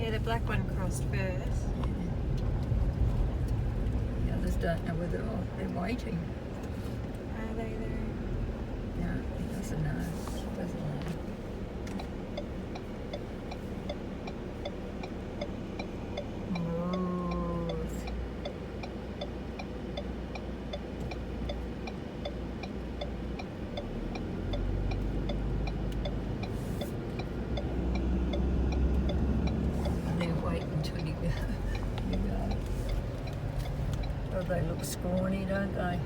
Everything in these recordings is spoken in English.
Yeah, the black one crossed first. The others don't know whether they're waiting. Are they there? No, he doesn't know. She doesn't know. Oh, they look scrawny, don't they?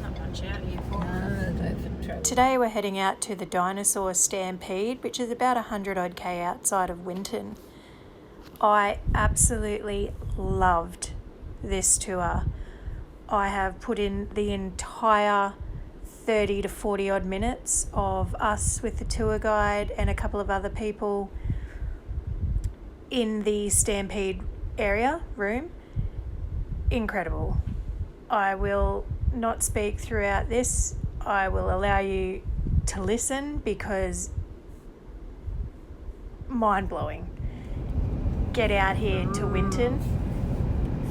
Not much out here for them. No, they've travelled. Today we're heading out to the Dinosaur Stampede, which is about 100 odd K outside of Winton. I absolutely loved this tour. I have put in the entire 30 to 40 odd minutes of us with the tour guide and a couple of other people in the Stampede area room. Incredible. I will not speak throughout this. I will allow you to listen because mind-blowing. Get out here to Winton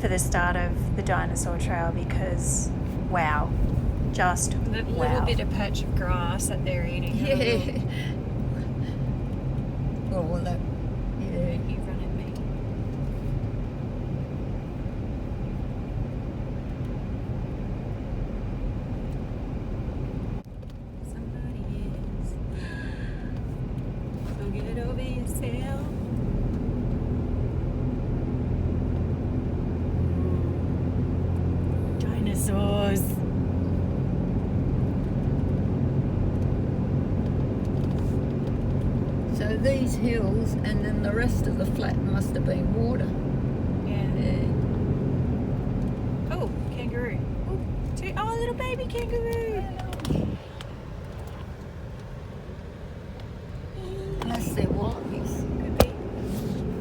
for the start of the Dinosaur Trail because wow, just The wow. little bit of patch of grass that they're eating. Yeah. Well, that, yeah. You run at me. Somebody is. So get over yourself. Dinosaurs. So these hills and then the rest of the flat must have been water. Yeah. Yeah. Oh, kangaroo. Oh, little baby kangaroo. Unless they're wallabies. Could be.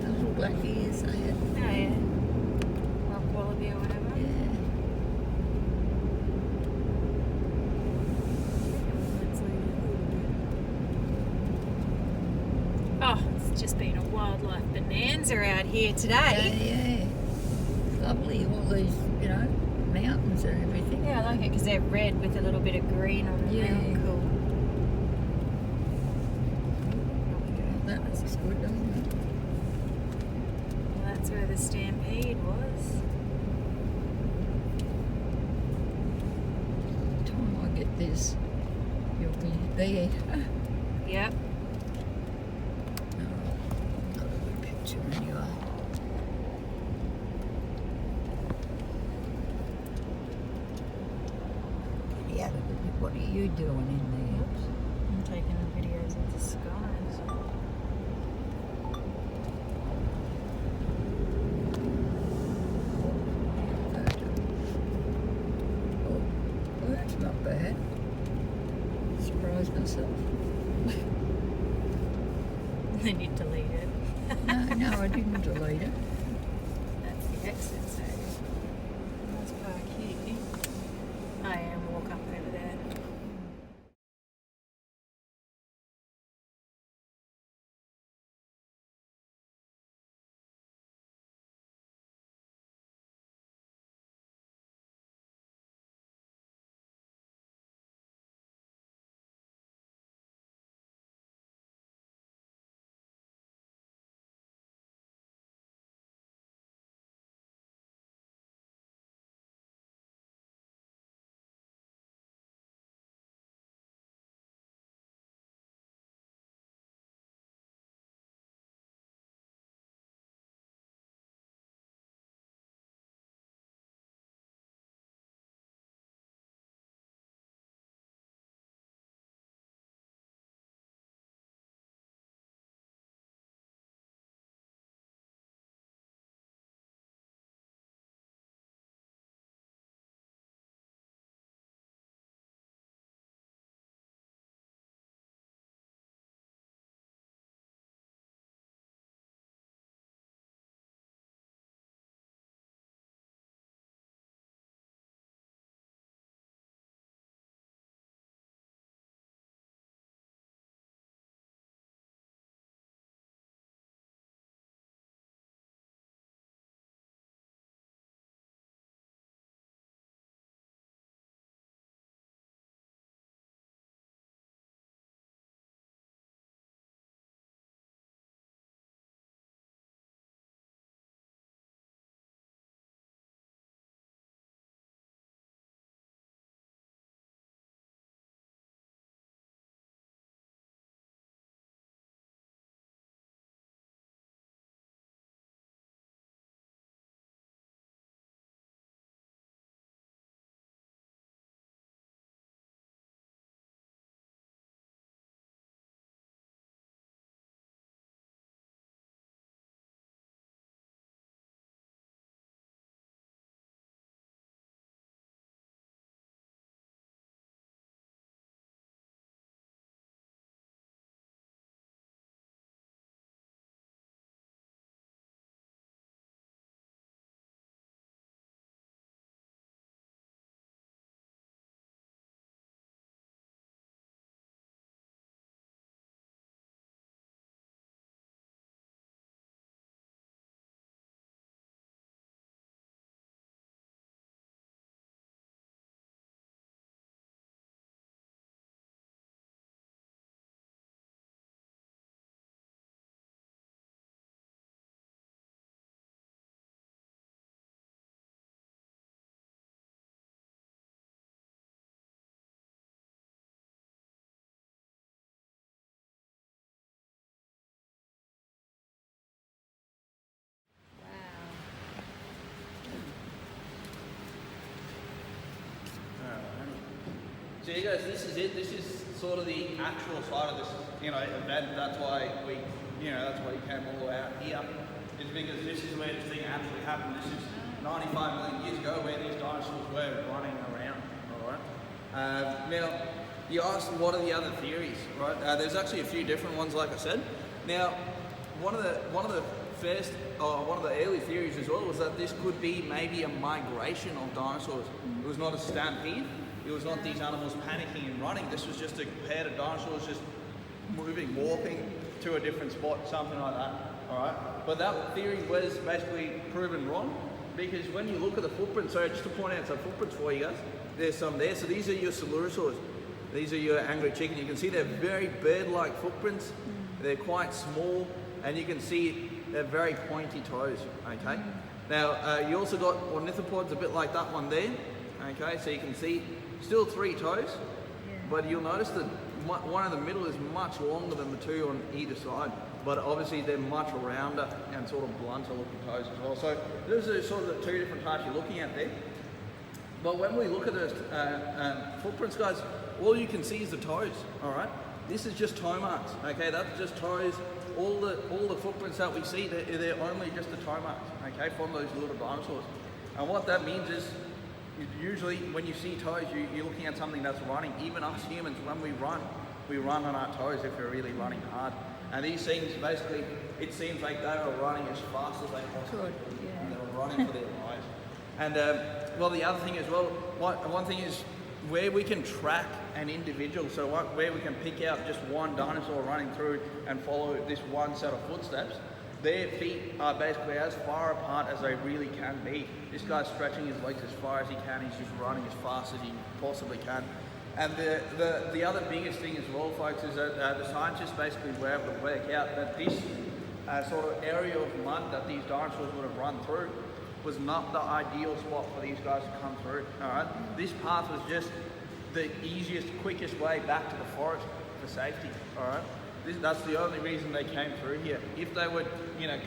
Little black ears they had. Oh, yeah. Rock wallaby or whatever. Yeah. Oh, it's just been a wildlife bonanza out here Yeah, today. yeah. It's lovely, all these, mountains and everything. Yeah, I like it because they're red with a little bit of green on them. Yeah. Real cool. That looks good, doesn't it? Well, that's where the Stampede was. By the time I get this, you'll be there. Yep. No, I've got a good picture anyway. Yeah, what are you doing in there? I'm taking videos of the skies. Oh, that's not bad. Surprised myself. Then you delete it. No, I didn't delete it. That's the exit, so let's park here. I am walk up over there. So you guys, this is it. This is sort of the actual side of this, event. That's why that's why you came all the way out here. Is because this is where this thing actually happened. This is 95 million years ago where these dinosaurs were running around. All right. Now, you asked what are the other theories, right? There's actually a few different ones, like I said. Now, one of the first, one of the early theories as well was that this could be maybe a migration of dinosaurs. It was not a stampede. It was not these animals panicking and running. This was just a herd of dinosaurs just moving, walking to a different spot, something like that. All right. But that theory was basically proven wrong because when you look at the footprints, so just to point out some footprints for you guys, there's some there. So these are your Coelurosaurs. These are your angry chicken. You can see they're very bird-like footprints. They're quite small, and you can see they're very pointy toes. Okay. Now you also got ornithopods, a bit like that one there. Okay, so you can see still 3 toes, but you'll notice that one in the middle is much longer than the 2 on either side. But obviously they're much rounder and sort of blunter looking toes as well. So those are sort of the 2 different types you're looking at there. But when we look at those footprints, guys, all you can see is the toes. All right, this is just toe marks. Okay, that's just toes. All the footprints that we see, they're only just the toe marks. Okay, from those little dinosaurs. And what that means is, usually when you see toes, you're looking at something that's running. Even us humans, when we run on our toes if we're really running hard. And these things, basically, it seems like they were running as fast as they possibly could. And they were running for their lives. And well, the other thing as well, one thing is where we can track an individual. So where we can pick out just one dinosaur running through and follow this one set of footsteps. Their feet are basically as far apart as they really can be. This guy's stretching his legs as far as he can. He's just running as fast as he possibly can. And the other biggest thing as well, folks, is that the scientists basically were able to work out that this sort of area of mud that these dinosaurs would have run through was not the ideal spot for these guys to come through. All right, this path was just the easiest, quickest way back to the forest for safety. All right. That's the only reason they came through here. If they were,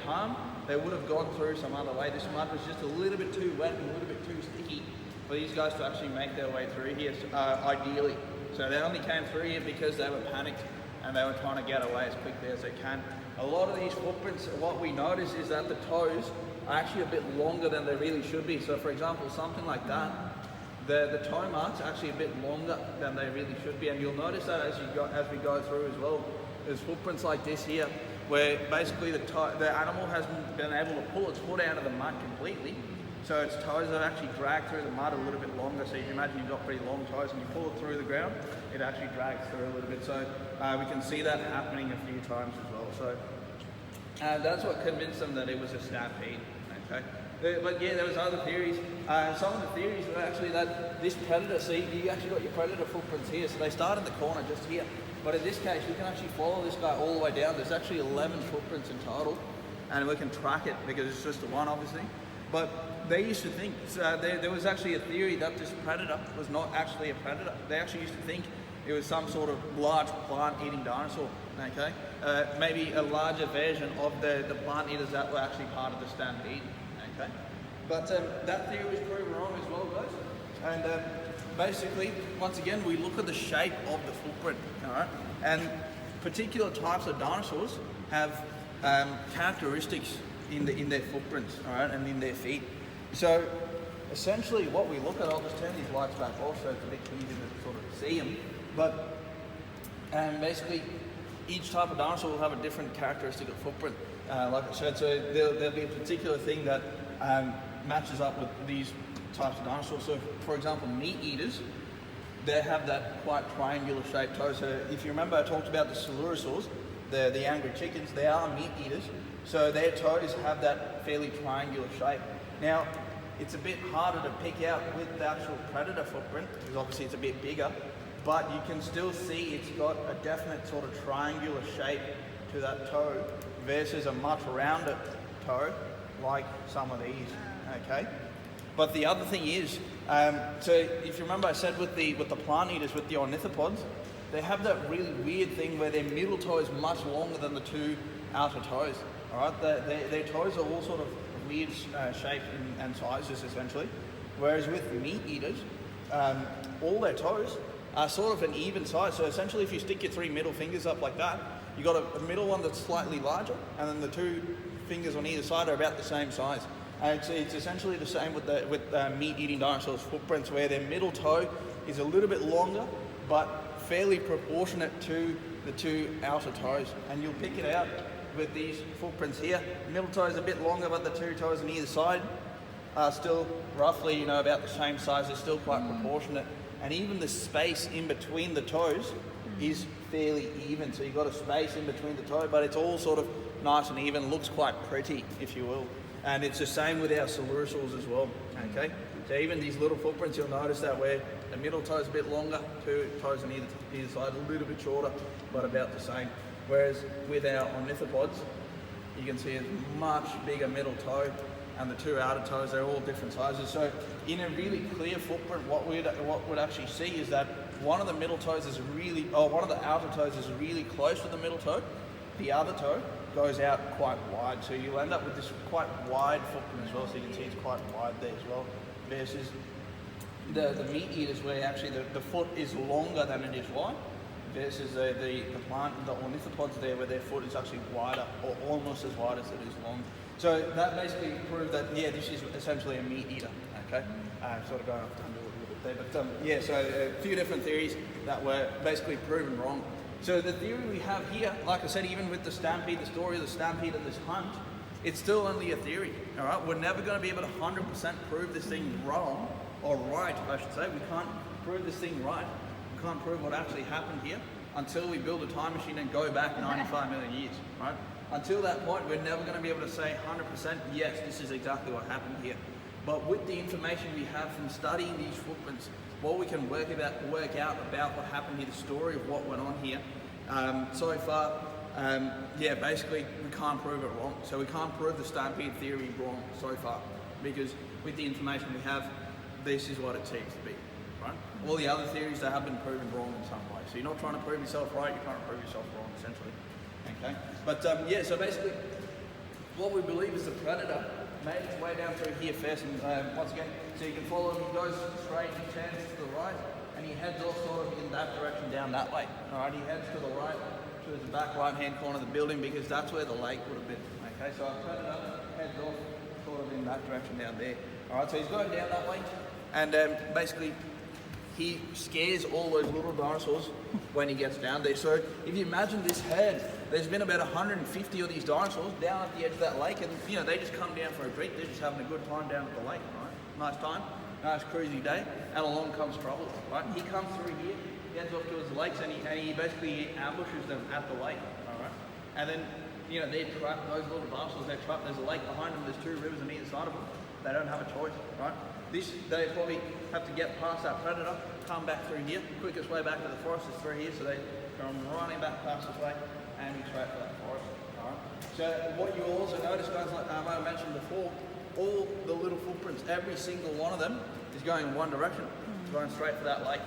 calm, they would have gone through some other way. This mud was just a little bit too wet and a little bit too sticky for these guys to actually make their way through here, ideally. So they only came through here because they were panicked and they were trying to get away as quickly as they can. A lot of these footprints, what we notice is that the toes are actually a bit longer than they really should be. So for example, something like that, the toe marks are actually a bit longer than they really should be. And you'll notice that as we go through as well. There's footprints like this here, where basically the animal hasn't been able to pull its foot out of the mud completely, so its toes have actually dragged through the mud a little bit longer. So you can imagine you've got pretty long toes, and you pull it through the ground, it actually drags through a little bit. So we can see that happening a few times as well. So that's what convinced them that it was a stampede. Okay. But yeah, there was other theories. Some of the theories were actually that this predator, see, you actually got your predator footprints here, so they start in the corner just here. But in this case, we can actually follow this guy all the way down. There's actually 11 footprints in total, and we can track it because it's just the one, obviously. But they used to think, there was actually a theory that this predator was not actually a predator. They actually used to think it was some sort of large plant-eating dinosaur, okay? Maybe a larger version of the plant-eaters that were actually part of the stampede, okay? But that theory was proven wrong as well, guys. And basically, once again, we look at the shape of the footprint, all right? And particular types of dinosaurs have characteristics in their footprints, all right, and in their feet. So essentially what we look at, I'll just turn these lights back off so it's a bit easier to sort of see them. But basically, each type of dinosaur will have a different characteristic of footprint, like I said. So there'll be a particular thing that matches up with these types of dinosaurs. So for example, meat eaters, they have that quite triangular shaped toe. So if you remember, I talked about the Coelurosaurs, the angry chickens, they are meat eaters. So their toes have that fairly triangular shape. Now, it's a bit harder to pick out with the actual predator footprint, because obviously it's a bit bigger, but you can still see it's got a definite sort of triangular shape to that toe versus a much rounder toe like some of these, okay? But the other thing is, so if you remember I said with the plant eaters, with the ornithopods, they have that really weird thing where their middle toe is much longer than the 2 outer toes, all right? Their toes are all sort of weird shapes and sizes essentially, whereas with meat eaters, all their toes are sort of an even size. So essentially, if you stick your 3 middle fingers up like that, you got a middle one that's slightly larger, and then the 2 fingers on either side are about the same size. And it's essentially the same with meat-eating dinosaurs' footprints, where their middle toe is a little bit longer, but fairly proportionate to the 2 outer toes. And you'll pick it out with these footprints here. Middle toe is a bit longer, but the 2 toes on either side are still roughly, about the same size. They're still quite proportionate. And even the space in between the toes is fairly even. So you've got a space in between the toe, but it's all sort of nice and even, looks quite pretty, if you will. And it's the same with our Salurosaurs as well, okay? So even these little footprints, you'll notice that where the middle toe is a bit longer, 2 toes on either side, a little bit shorter, but about the same. Whereas with our ornithopods, you can see a much bigger middle toe, and the 2 outer toes, they're all different sizes. So in a really clear footprint, what we'd actually see is that one of the outer toes is really close to the middle toe. The other toe goes out quite wide, so you'll end up with this quite wide footprint as well. So you can see it's quite wide there as well. Versus the meat eaters, where actually the foot is longer than it is wide. Versus the ornithopods there, where their foot is actually wider, or almost as wide as it is long. So that basically proved that, this is essentially a meat eater, okay? Sort of going off tangent a little bit there, but so a few different theories that were basically proven wrong. So the theory we have here, like I said, even with the Stampede, the story of the Stampede and this hunt, it's still only a theory, all right? We're never going to be able to 100% prove this thing wrong, or right, I should say. We can't prove this thing right. We can't prove what actually happened here until we build a time machine and go back 95 million years, right? Until that point, we're never going to be able to say 100%, yes, this is exactly what happened here. But with the information we have from studying these footprints, what we can work out about what happened here, the story of what went on here, so far, basically we can't prove it wrong. So we can't prove the Stampede theory wrong so far, because with the information we have, this is what it seems to be, right? All the other theories, they have been proven wrong in some way. So you're not trying to prove yourself right, you're trying to prove yourself wrong, essentially. Okay, but so basically, what we believe is the predator made its way down through here first, and once again, so you can follow him. He goes straight, he turns to the right, and he heads off sort of in that direction down that way. All right, he heads to the right, to the back right-hand corner of the building, because that's where the lake would have been. Okay, so our predator heads off sort of in that direction down there. All right, so he's going down that way, and basically, he scares all those little dinosaurs when he gets down there. So if you imagine this herd, there's been about 150 of these dinosaurs down at the edge of that lake, and they just come down for a drink. They're just having a good time down at the lake, right? Nice time, nice cruisy day, and along comes trouble, right? He comes through here, he heads off towards the lakes, and he basically ambushes them at the lake, all right? And then, they're trapped, those little dinosaurs, they're trapped. There's a lake behind them, there's 2 rivers on either side of them. They don't have a choice, right? They probably have to get past that predator, come back through here. Quickest way back to the forest is through here, so they come running back past this way, aiming straight for that forest. All right. So what you also notice, guys, like I mentioned before, all the little footprints, every single one of them is going in one direction, going straight for that lake,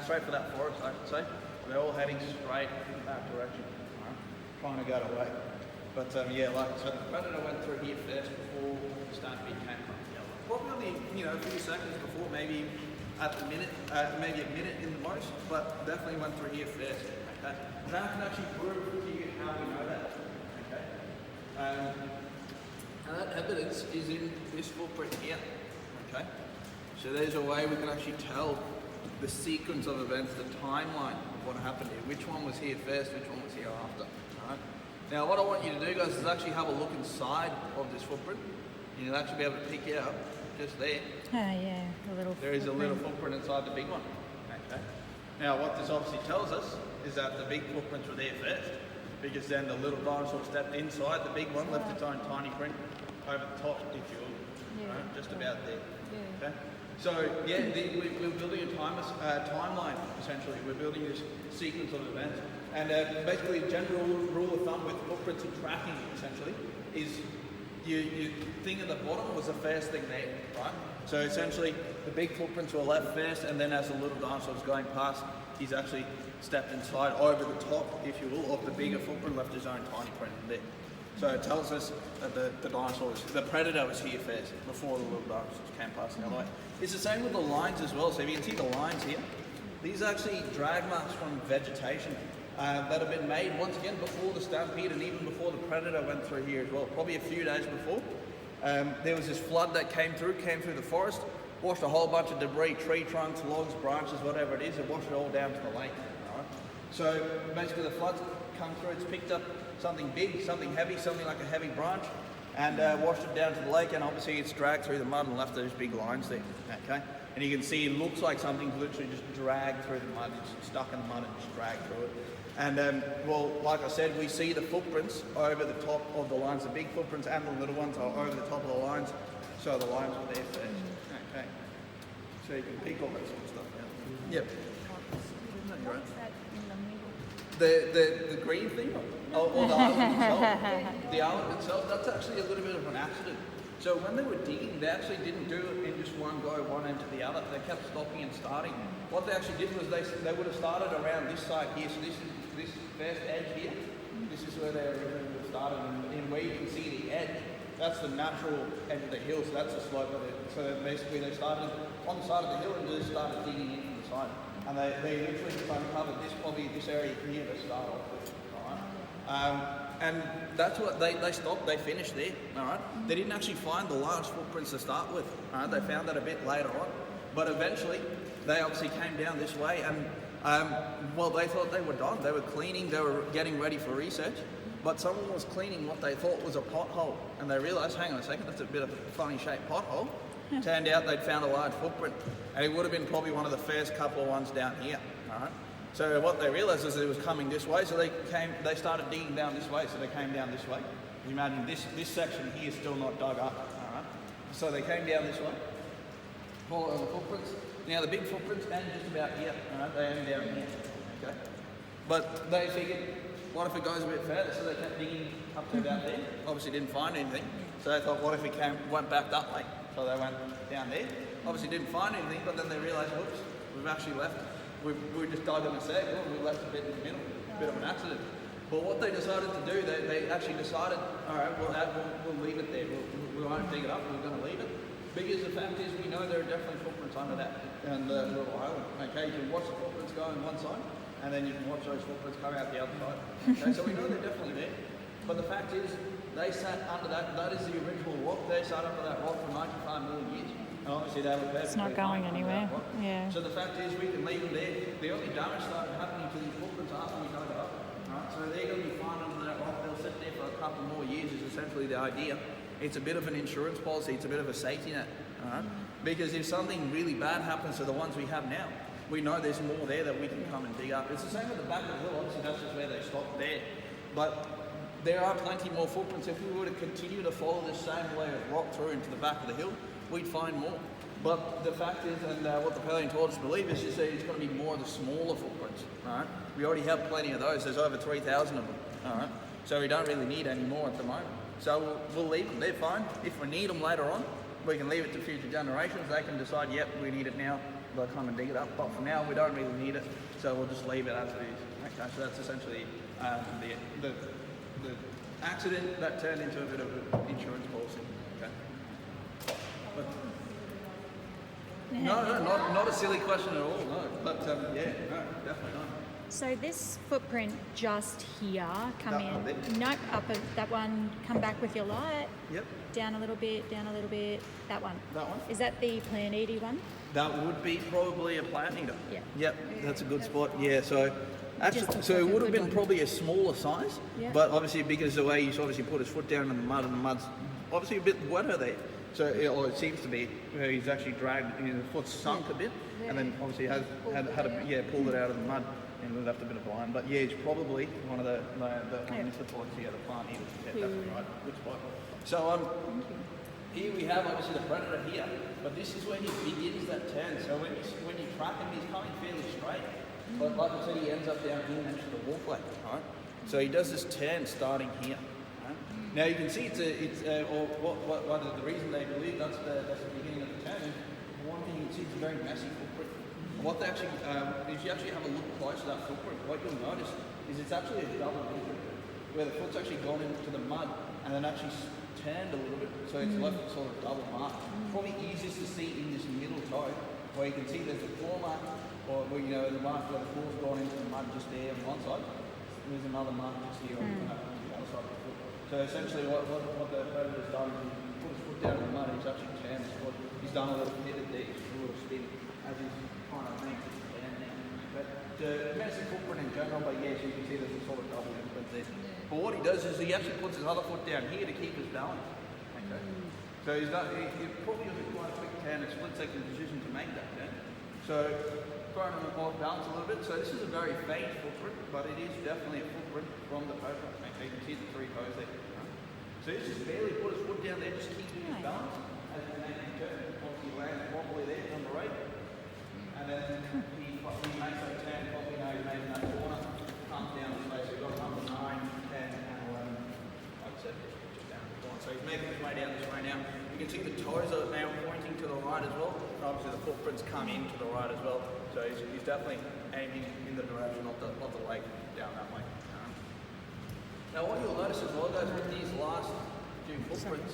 straight for that forest, I should say. They're all heading straight in that direction, all right? Trying to go away. But like I said, the predator went through here first before the Stampede came from the other. Probably only, a few seconds before, maybe at the minute, maybe a minute in the most, but definitely went through here first. Okay? And I can actually prove to you how we know that. Okay? And that evidence is in this footprint here. Okay? So there's a way we can actually tell the sequence of events, the timeline of what happened here. Which one was here first, which one was here after. Alright? Now what I want you to do, guys, is actually have a look inside of this footprint. You'll actually be able to pick it up just there. Oh yeah, a little. There is a little footprint inside the big one. Okay. Now what this obviously tells us is that the big footprints were there first, because then the little dinosaur stepped inside the big one, left its own tiny print over the top, if you will, right? Just about there. Yeah. Okay. So we're building a timeline essentially. We're building this sequence of events, and basically, a general rule of thumb with footprints and tracking essentially is your thing at the bottom was the first thing there, right? So essentially, the big footprints were left first, and then as the little dinosaur was going past, he's actually stepped inside over the top, if you will, of the bigger footprint, left his own tiny print in there. So it tells us that the predator was here first, before the little dinosaurs came past the other way. It's the same with the lines as well. So if you can see the lines here, These are actually drag marks from vegetation that have been made once again before the stampede and even before the predator went through here as well, probably a few days before. There was this flood that came through the forest, washed a whole bunch of debris, tree trunks, logs, branches, whatever it is, and washed it all down to the lake. Right? So basically the flood's come through, it's picked up something big, something heavy, something like a heavy branch, and washed it down to the lake, and obviously it's dragged through the mud and left those big lines there, okay? And you can see it looks like something's literally just dragged through the mud, it's stuck in the mud and just dragged through it. And well, like I said, we see the footprints over the top of the lines, the big footprints and the little ones are over the top of the lines, so the lines were there first, okay? So you can pick all that sort of stuff out. Yep. What's that in the middle? The green thing, or the island itself. The island itself, that's actually a little bit of an accident. So when they were digging, they actually didn't do it in just one go, one end to the other. They kept stopping and starting. What they actually did was they would have started around this side here. So this is this first edge here. This is where they originally would have started. And where you can see the edge, that's the natural edge of the hill. So that's the slope of it. So basically they started on the side of the hill and just started digging in from the side. And they literally just uncovered this area here to start off with. Alright? And that's what they stopped, they finished there. Alright? They didn't actually find the large footprints to start with. Alright? They found that a bit later on. But eventually they obviously came down this way and well, they thought they were done. They were cleaning, they were getting ready for research. But someone was cleaning what they thought was a pothole. And they realised, hang on a second, that's a bit of a funny shaped pothole. Turned out they'd found a large footprint, and it would have been probably one of the first couple of ones down here. All right. So what they realised is it was coming this way, so they started digging down this way. So they came down this way. You imagine this section here is still not dug up. All right. So they came down this way, following the footprints. Now the big footprints end just about here. All right. They end down here. Okay. But they figured, what if it goes a bit further? So they kept digging up to about there. Obviously didn't find anything. So they thought, what if it went back that way? So they went down there. Obviously didn't find anything, but then they realised, oops, we've actually left. We just dug in a circle and we left a bit in the middle, a bit of an accident. But what they decided to do, they actually decided, all right, we'll leave it there. We won't dig it up, we're going to leave it. Because the fact is, we know there are definitely footprints under that and the little island. Okay, you can watch the footprints go on one side, and then you can watch those footprints come out the other side. Okay, so we know they're definitely there. But the fact is, they sat under that is the original rock. They sat under that rock for 95 million years. And obviously they were perfectly It's not going fine under anywhere. that rock. Yeah. So the fact is, we can leave them there. The only damage started happening to these footprints after we dug it up. Right? So they're going to be fine under that rock. They'll sit there for a couple more years is essentially the idea. It's a bit of an insurance policy. It's a bit of a safety net. Right? Because if something really bad happens to the ones we have now, we know there's more there that we can come and dig up. It's the same with the back of the hill. Obviously that's just where they stopped there. But there are plenty more footprints. If we were to continue to follow this same layer of rock through into the back of the hill, we'd find more. But the fact is, and what the paleontologists believe is that it's going to be more of the smaller footprints. Right? We already have plenty of those. There's over 3,000 of them. All right? So we don't really need any more at the moment. So we'll leave them. They're fine. If we need them later on, we can leave it to future generations. They can decide, yep, we need it now. They'll come and dig it up. But for now, we don't really need it. So we'll just leave it as it is. Okay, so that's essentially the accident that turned into a bit of an insurance policy. Okay. But, no, not a silly question at all. No, but yeah, no, definitely not. So this footprint just here, come That in. one there? Nope, up at that one, come back with your light. Yep. Down a little bit, down a little bit. That one. That one? Is that the plant-eaty one? That would be probably a plant eater. Yeah. Yep, that's a good spot. Yeah, so actually, Just looks so it like a would have good been one. probably a smaller size, Yeah. but obviously because the way he's obviously put his foot down in the mud, and the mud's obviously a bit wetter there. So it seems to be where he's actually dragged, his foot sunk a bit, and then obviously had pulled it out of the mud and left a bit of line. But yeah, it's probably one of the ornithophoids here, the plant eaters. Yeah, definitely right. Good spot. So here we have obviously the predator here, but this is where he begins that turn. So when you track him, he's coming fairly straight. But like I said, he ends up down here next to the walkway. Right? So he does this turn starting here. Right? Now you can see the reason they believe that's the beginning of the turn is, one thing you can see, it's a very messy footprint. What they actually, if you actually have a look close at that footprint, what you'll notice is it's actually a double footprint, where the foot's actually gone into the mud and then actually turned a little bit, so it's left a sort of double mark. Probably easiest to see in this middle toe, where you can see there's a claw mark or well, you know, the mark where the foot's gone into the mud just there on one side. There's another mark just here on the other side of the foot. So essentially what the predator's done is he put his foot down in the mud, he's actually turned his foot, he's done a little pivot there, just a little spin as he's kind of makes it down there. But the domestic footprint in general, but yes, you can see there's a sort of double imprint there. But what he does is he actually puts his other foot down here to keep his balance. Okay. So he probably has a quite a quick turn, a split second decision to make that turn. So throwing him off balance a little bit. So this is a very faint footprint, but it is definitely a footprint from the post rock. Okay, you can see the three toes there. So he's just barely put his foot down there, just keeping his balance as he makes the turn. Obviously lands properly there on the right. And then he makes that turn properly, now he's making that corner, comes down the space. So we've got number 9, 10, and 11. Like I said, just down the corner. So he's making his way down this way now. You can see the toes are now pointing to the right as well. And obviously the footprints come in to the right as well. So he's definitely aiming in the direction of the lake down that way. Now what you'll notice as well, guys, with these last few footprints,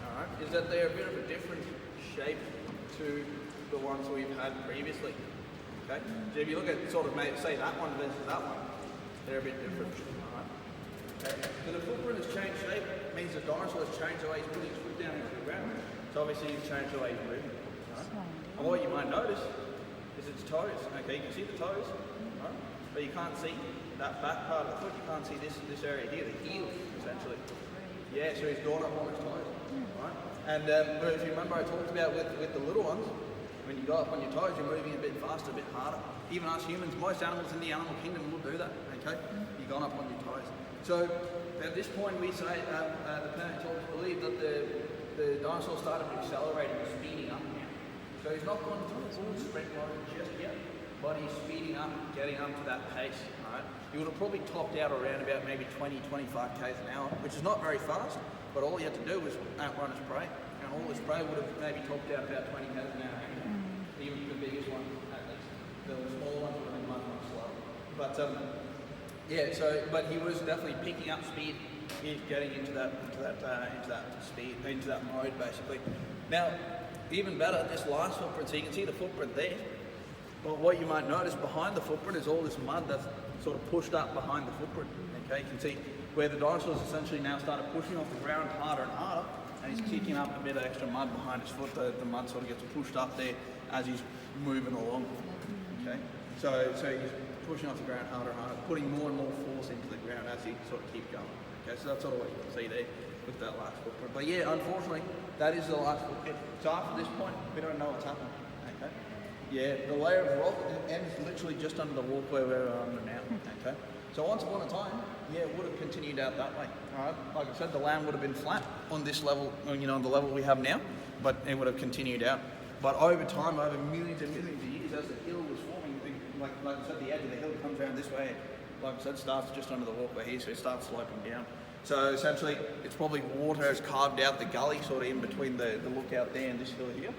alright, is that they're a bit of a different shape to the ones we've had previously. Okay? So if you look at sort of say that one versus that one, they're a bit different. Alright? Okay? So the footprint has changed shape, means the dinosaur has changed the way he's putting his foot down into the ground. So obviously he's changed the way he's moving. Right? And what you might notice is its toes. Okay, you can see the toes, right? But you can't see that back part of the foot. You can't see this area here, the heel, essentially. Yeah, so he's gone up on his toes, right? And if you remember, I talked about with the little ones, when you go up on your toes, you're moving a bit faster, a bit harder. Even us humans, most animals in the animal kingdom will do that. Okay, you've gone up on your toes. So at this point, we say the paleontologists believe that the dinosaur started accelerating, speeding up now. So he's not gone through a full sprint mode just yet, but he's speeding up, getting up to that pace. Right? He would have probably topped out around about maybe 20, 25 k's an hour, which is not very fast, but all he had to do was outrun his prey, and all his prey would have maybe topped out about 20 k's an hour. Even the biggest one, at least. The small ones would have been much, much slower. But yeah, so but he was definitely picking up speed. He's getting into that mode basically. Now, even better, this last footprint, so you can see the footprint there. But what you might notice behind the footprint is all this mud that's sort of pushed up behind the footprint. Okay, you can see where the dinosaurs essentially now started pushing off the ground harder and harder, and he's kicking up a bit of extra mud behind his foot. The mud sort of gets pushed up there as he's moving along. Okay, so he's pushing off the ground harder and harder, putting more and more force into the ground as he sort of keeps going. Okay, so that's sort of what you can see there with that last footprint. But yeah, unfortunately, that is the last footprint. So after this point, we don't know what's happened. Okay. Yeah, the layer of rock ends literally just under the walkway we're under now. Okay. So once upon a time, yeah, it would have continued out that way. All right. Like I said, the land would have been flat on this level, you know, on the level we have now, but it would have continued out. But over time, over millions and millions of years, as the hill was forming, like I said, the edge of the hill comes around this way. Like I said, starts just under the walkway here, so it starts sloping down. So essentially, it's probably water has carved out the gully sort of in between the lookout there and this hill here.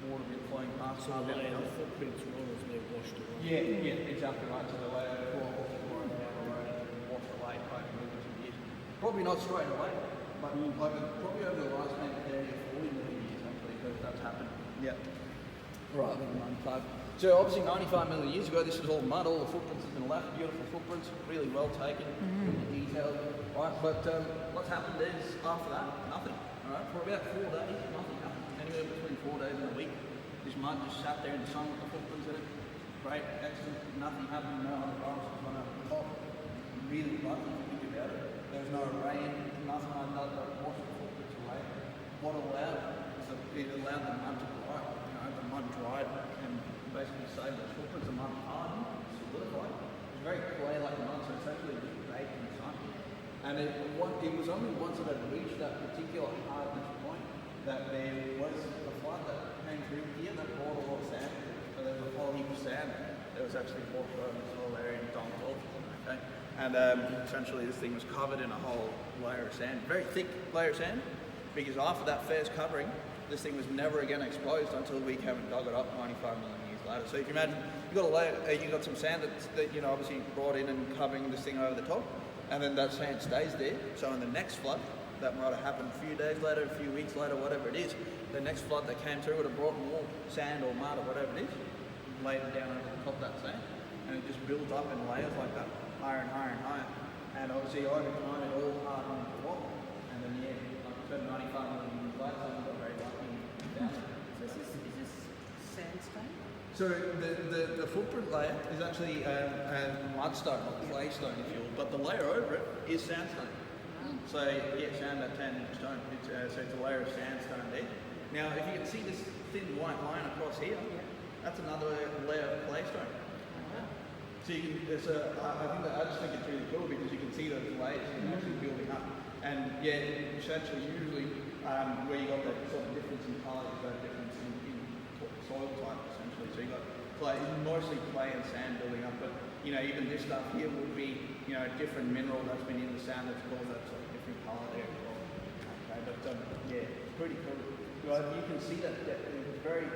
Water been flowing past. So the footprints were as they washed away. Yeah, exactly right. So the layer of water down the road and washed away over millions of years. Probably not straight away, but probably over the last maybe 30 or 40 million years actually, that's happened. Yeah. Rather than unplugged. So obviously 95 million years ago, this is all mud, all the footprints have been left, beautiful footprints, really well taken, really detailed. Right, but what's happened is after that, nothing. All right, for about 4 days, nothing happened. Anywhere between 4 days and a week, this mud just sat there in the sun with the footprints in it. Great, excellent, nothing happened, no other dinosaurs went over the top. Really lucky if you think about it. There was no rain, nothing like that that washed the footprints away. What allowed it allowed the mud to dry. You know, the mud dried and basically saved the footprints. The mud hardened, solidified. It was very clay like mud, so it's actually just baked in the sun. And it was only once it had reached that particular hardness point that there was a flood that came through here that brought a lot of sand. So there was a whole heap of sand that was actually washed over this whole area and dumped off. Okay? And essentially this thing was covered in a whole layer of sand, very thick layer of sand, because after that first covering, this thing was never again exposed until we came and dug it up 95 million years later. So if you imagine, you've got a layer, you've got some sand that you know obviously brought in and covering this thing over the top, and then that sand stays there. So in the next flood, that might have happened a few days later, a few weeks later, whatever it is, the next flood that came through would have brought more sand or mud or whatever it is, laid it down over the top of that sand, and it just builds up in layers like that, higher and higher and higher. And obviously over time it all hardened into rock, and then like I said, 95 million years later, someone got very lucky and found it. So is this sandstone? So the footprint layer is actually mudstone or claystone, if you will, but the layer over it is sandstone. So yeah, sand that tan stone. So it's a layer of sandstone there. Now, if you can see this thin white line across here, that's another layer of claystone. So you can, I just think it's really cool because you can see those layers actually building up. And yeah, essentially, usually where you got that sort of difference in colour, you've got a difference in soil type essentially. So you got clay, mostly clay and sand building up, but you know, even this stuff here would be, you know, a different mineral that's been in the sand that's caused that sort of different colour there as well. Okay, but yeah, it's pretty cool. You can see that it's very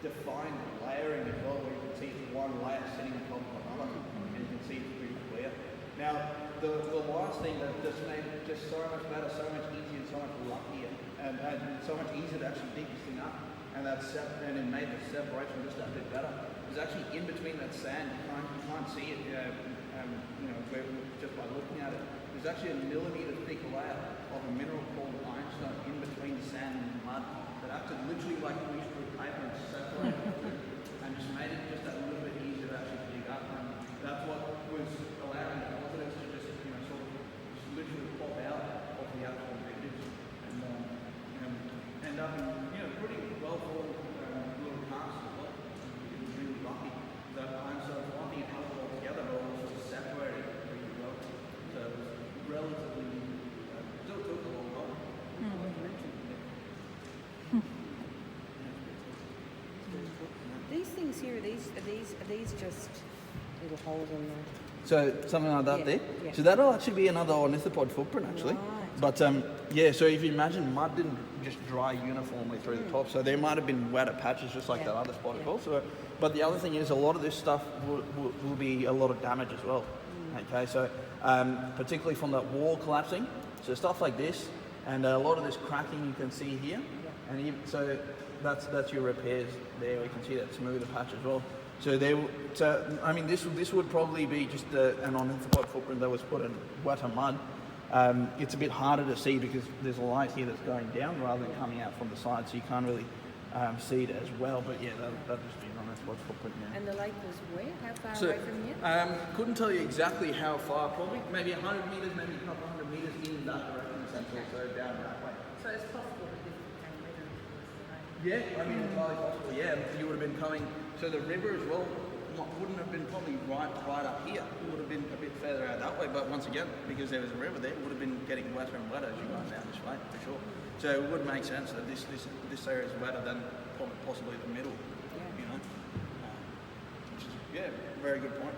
defined layering as well, where you can see it's one layer sitting on top of another, and you can see it's pretty clear. Now, the last thing that just made it just so much better, so much easier, and so much luckier, and so much easier to actually dig this thing up, and it made the separation just that bit better. It's actually in between that sand. You can't see it, just by looking at it. There's actually a millimetre thick layer of a mineral called limestone in between the sand and the mud that acted literally like greaseproof paper and separated the two, and just made it just that little bit easier to actually dig up. And that's what was allowing the confidence to just, sort of just literally pop out of the actual ridges and end up in, pretty well formed little casts as well. It was really lucky that limestone was one thing it held it all together, but also separated pretty well. So it was relatively, still took a long time. These things here, are these just little holes in there? So something like that there. Yeah. So that'll actually be another ornithopod footprint actually. Right. But yeah, so if you imagine mud didn't just dry uniformly through the top, so there might have been wetter patches just like that other spot as well. So, but the other thing is a lot of this stuff will be a lot of damage as well. Okay, so particularly from that wall collapsing, so stuff like this, and a lot of this cracking you can see here, and so that's your repairs there. We can see that smoother patch as well. So I mean, this would probably be just an ornithopod footprint that was put in wetter mud. It's a bit harder to see because there's a light here that's going down rather than coming out from the side, so you can't really see it as well. But yeah, that'll just be an ornithopod footprint now. And the lake was where? How far away from here? Couldn't tell you exactly how far. Probably maybe 100 metres, maybe a couple hundred metres in that direction, essentially. So down that way. So it's possible that this became weather because Yeah, I mean, entirely possible. Yeah, you would have been coming. So the river as well wouldn't have been probably right up here. It would have been a bit further out that way. But once again, because there was a river there, it would have been getting wetter and wetter as you go down this way, for sure. So it would make sense that this area is wetter than possibly the middle. Which is very good point.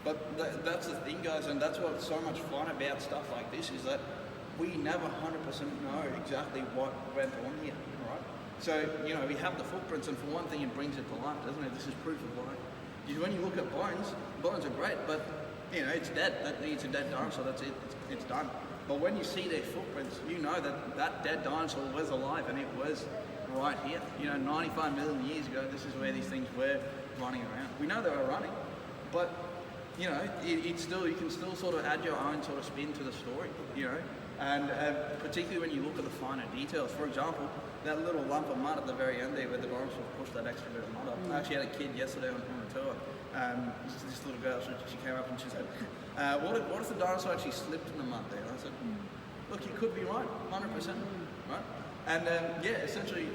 But that's the thing, guys, and that's what's so much fun about stuff like this is that we never 100% know exactly what went on here, right? So, we have the footprints, and for one thing, it brings it to life, doesn't it? This is proof of life. When you look at bones are great, but, it's dead. It's a dead dinosaur, that's it. It's done. But when you see their footprints, you know that dead dinosaur was alive, and it was right here. 95 million years ago, this is where these things were running around. We know they were running, but, it's still, you can still sort of add your own sort of spin to the story, And particularly when you look at the finer details. For example, that little lump of mud at the very end there where the dinosaur pushed that extra bit of mud up. I actually had a kid yesterday on the tour. This little girl, she came up and she said, what if the dinosaur actually slipped in the mud there? I said, look, you could be right, 100%, right? And essentially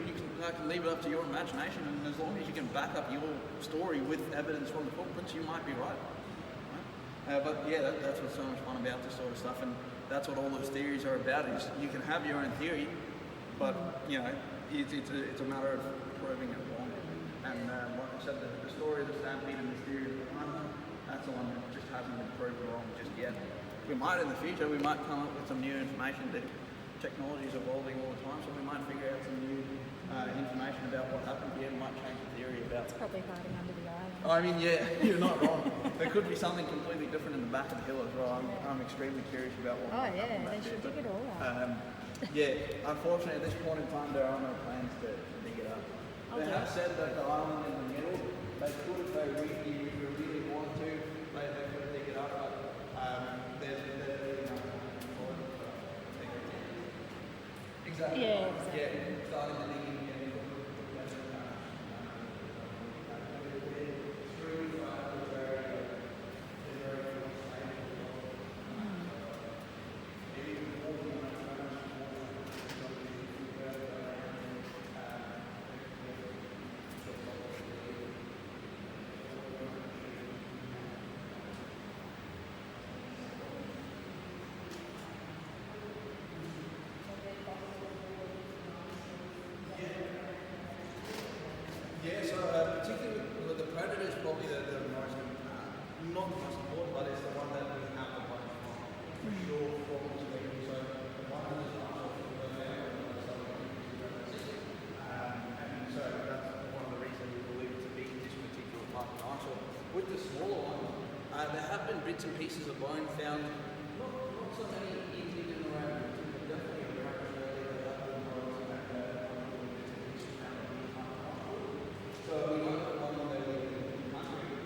I can leave it up to your imagination, and as long as you can back up your story with evidence from the footprints, you might be right. But yeah, that's what's so much fun about this sort of stuff, and that's what all those theories are about. Is you can have your own theory, but it's a matter of proving it wrong. And like I said, the story of the Stampede and the theory of the one, that's the one that just hasn't been proved wrong just yet. We might in the future. We might come up with some new information. That technology is evolving all the time, so we might figure out some new information about what happened here. We might change the theory about. it's probably hiding under the island. I mean, yeah, you're not wrong. There could be something completely different in the back of the hill as well. I'm extremely curious about what. Oh yeah, they should dig it all up. Unfortunately, at this point in time, there are no plans to dig it up. They have said that the island in the middle they could if they really want to, they could dig it up, but there's really nothing for it. Exactly. Yeah, exactly. Yeah, starting to dig in again. Yeah, so particularly with the predator is probably the most, not the most important, but it's the one that we have the most from, for sure, from the speaking. So one of the dinosaurs we were there, and so that's one of the reasons we believe it to be this particular type of dinosaur. With the smaller ones, there have been bits and pieces of bone found, not so many in and around, but definitely around Australia. There have been bones and bits and pieces found in the so we know that one of the country,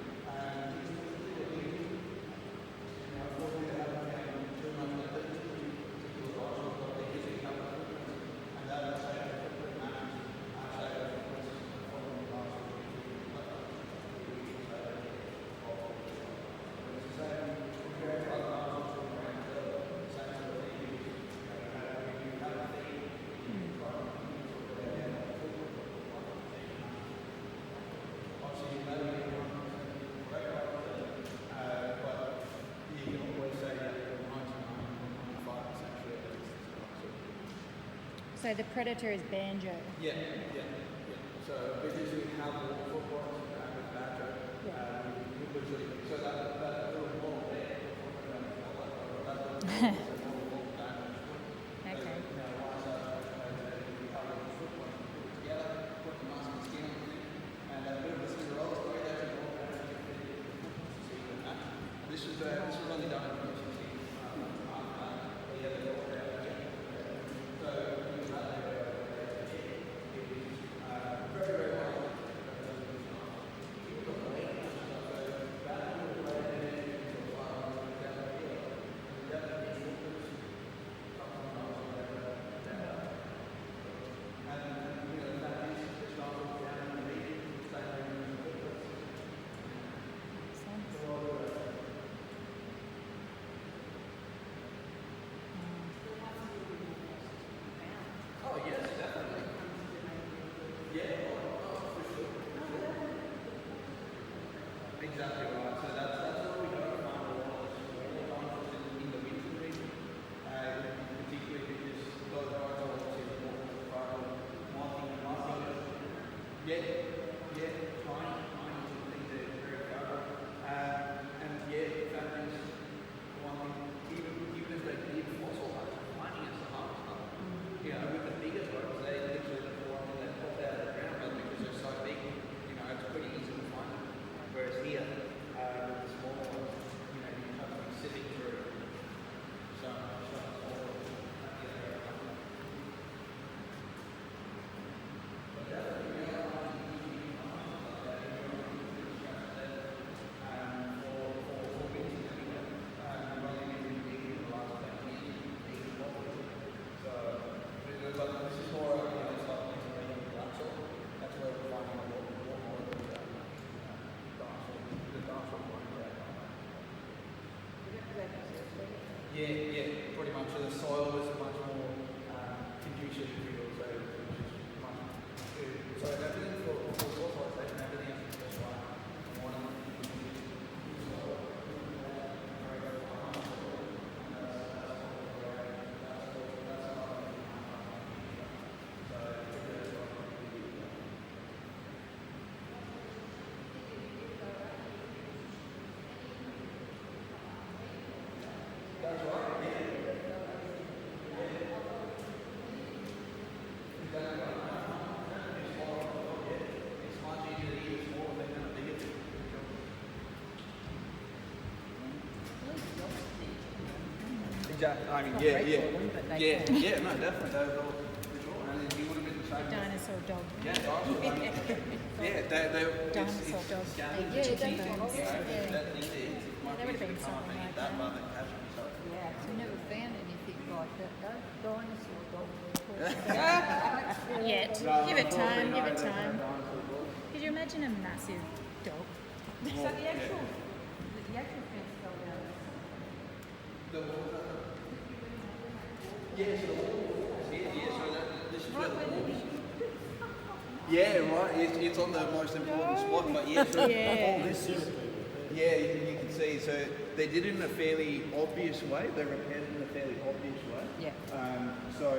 unfortunately they haven't found too much of it, particular dinosaurs, but they usually have a footprint, and that is a footprint matches, say a footprint from the dinosaurs. It's the same, compared to other dinosaurs around the same sort of thing, you have a thing, obviously, you know you get 100% correct, but you can always say that you're 99.5% sure that it's this dinosaur. So the predator is banjo. Yeah. So we usually have all footballs with badger. We usually, so that little model there, that little model badger. Okay. This was only done in 2016. Very well. Oh yes, definitely. Yeah, for sure. Exactly right. So that's where we go to find a lot of smaller dinosaurs in the Winton region, particularly because those dinosaurs obviously are more nothing. Yeah, tiny things that are very fragile. And yeah, that is one thing. Even if they did fossilize, finding is the hardest part. You know, with the bigger boats, they literally look for one and they pop out of the ground, but because they're so big, you know, it's pretty easy to find them. Whereas here, with the smaller ones, you know, you have to be sitting through so Yeah, pretty much. So the soil is much more conducive to it, so which is much good. So everything for fossilization, everything else is just right. That's right. It's much easier to eat small than a bigger. Exactly. I mean, Not great for them, but they can. no, definitely. Those are for sure. And you would have been the same. Dinosaur dog. Yeah, dinosaur. Yeah, Dinosaur dog. Yeah, that's what I was Yeah. saying. That it is. That would have been something like that that. rather than catching yourself. Yeah, we never found anything like that though. Dinosaur dog. Yet. Give it time, give it time. Could you imagine a massive dog? So the actual fence fell down. Yeah, so this is where the wall is. Yeah, right. It's on the most important spot, but yeah. So Yeah. all this is. Yeah, you can see. So they did it in a fairly obvious way. They repaired it in a fairly obvious way. Yeah. So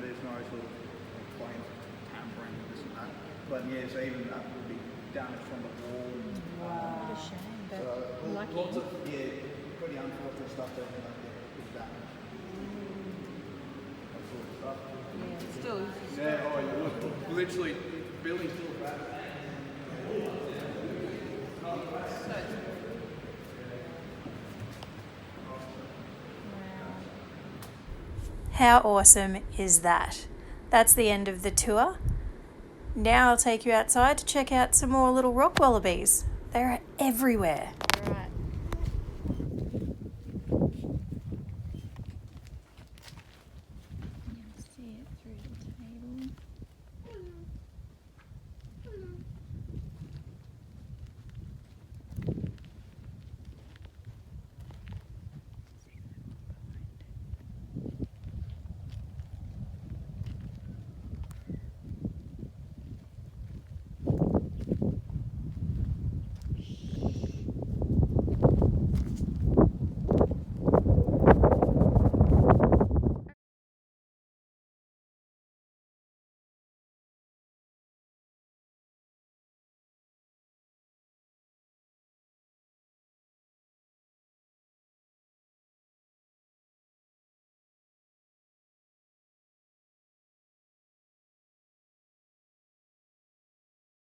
there's no sort of claim tampering this and that. But yeah, so even that would be damaged from the wall. And, What a shame, but so lucky. lots of pretty unfortunate stuff that is damaged. That sort of stuff. Yeah, it still is. Yeah, oh, you look, literally, building still crap. How awesome is that? That's the end of the tour. Now I'll take you outside to check out some more little rock wallabies. They're everywhere.